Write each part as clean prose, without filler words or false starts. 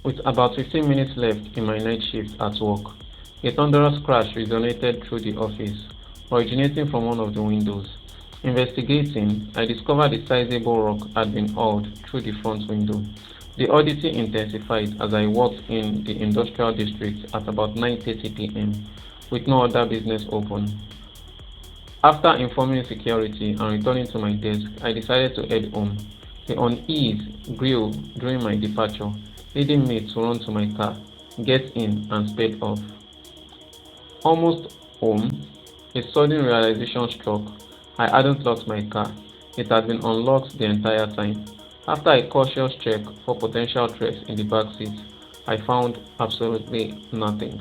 With about 15 minutes left in my night shift at work, a thunderous crash resonated through the office, originating from one of the windows. Investigating, I discovered a sizable rock had been hurled through the front window. The oddity intensified as I walked in the industrial district at about 9:30 p.m. with no other business open. After informing security and returning to my desk, I decided to head home. The unease grew during my departure, leading me to run to my car, get in, and sped off. Almost home, a sudden realization struck. I hadn't locked my car. It had been unlocked the entire time. After a cautious check for potential threats in the back seat, I found absolutely nothing.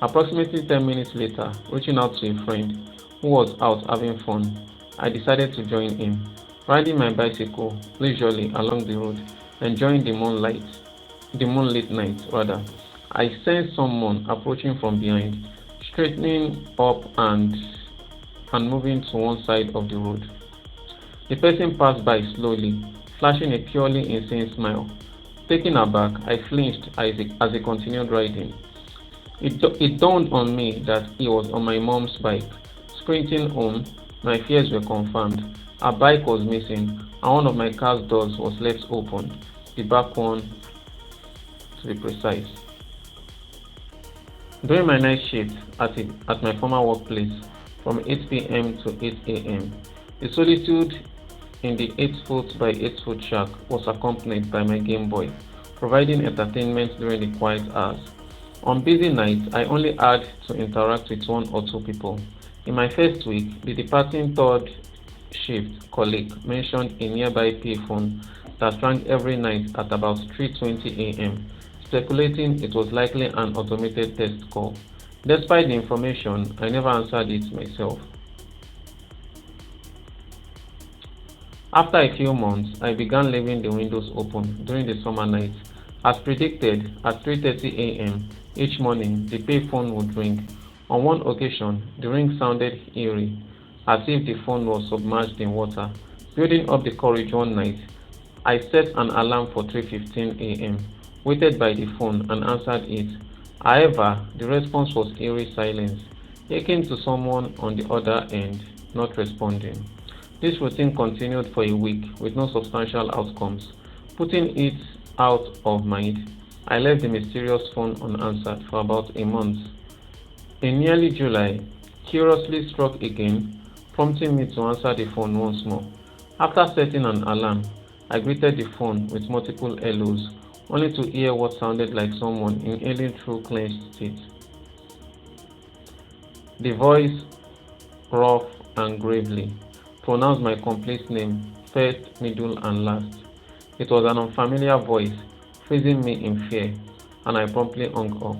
Approximately 10 minutes later, reaching out to a friend who was out having fun, I decided to join him. Riding my bicycle leisurely along the road, enjoying the moonlit night rather, I sensed someone approaching from behind, straightening up and moving to one side of the road. The person passed by slowly, flashing a purely insane smile. Taken aback, I flinched as he continued riding. It dawned on me that he was on my mom's bike. Sprinting home, my fears were confirmed. Her bike was missing, and one of my car's doors was left open, the back one to be precise. During my night shift at my former workplace from 8 p.m. to 8 a.m., the solitude in the 8 foot by 8 foot shack was accompanied by my Game Boy, providing entertainment during the quiet hours. On busy nights, I only had to interact with one or two people. In my first week, the departing third shift colleague mentioned a nearby payphone that rang every night at about 3:20 a.m., speculating it was likely an automated test call. Despite the information, I never answered it myself. After a few months, I began leaving the windows open during the summer nights. As predicted, at 3:30 a.m. each morning, the payphone would ring. On one occasion, the ring sounded eerie, as if the phone was submerged in water. Building up the courage one night, I set an alarm for 3:15 a.m., waited by the phone and answered it. However, the response was eerie silence, akin to someone on the other end not responding. This routine continued for a week with no substantial outcomes. Putting it out of mind, I left the mysterious phone unanswered for about a month. In nearly July, curiously struck again, prompting me to answer the phone once more. After setting an alarm, I greeted the phone with multiple hellos, only to hear what sounded like someone inhaling through clenched teeth. The voice, rough and gravely, pronounced my complete name, first, middle, and last. It was an unfamiliar voice, freezing me in fear, and I promptly hung up.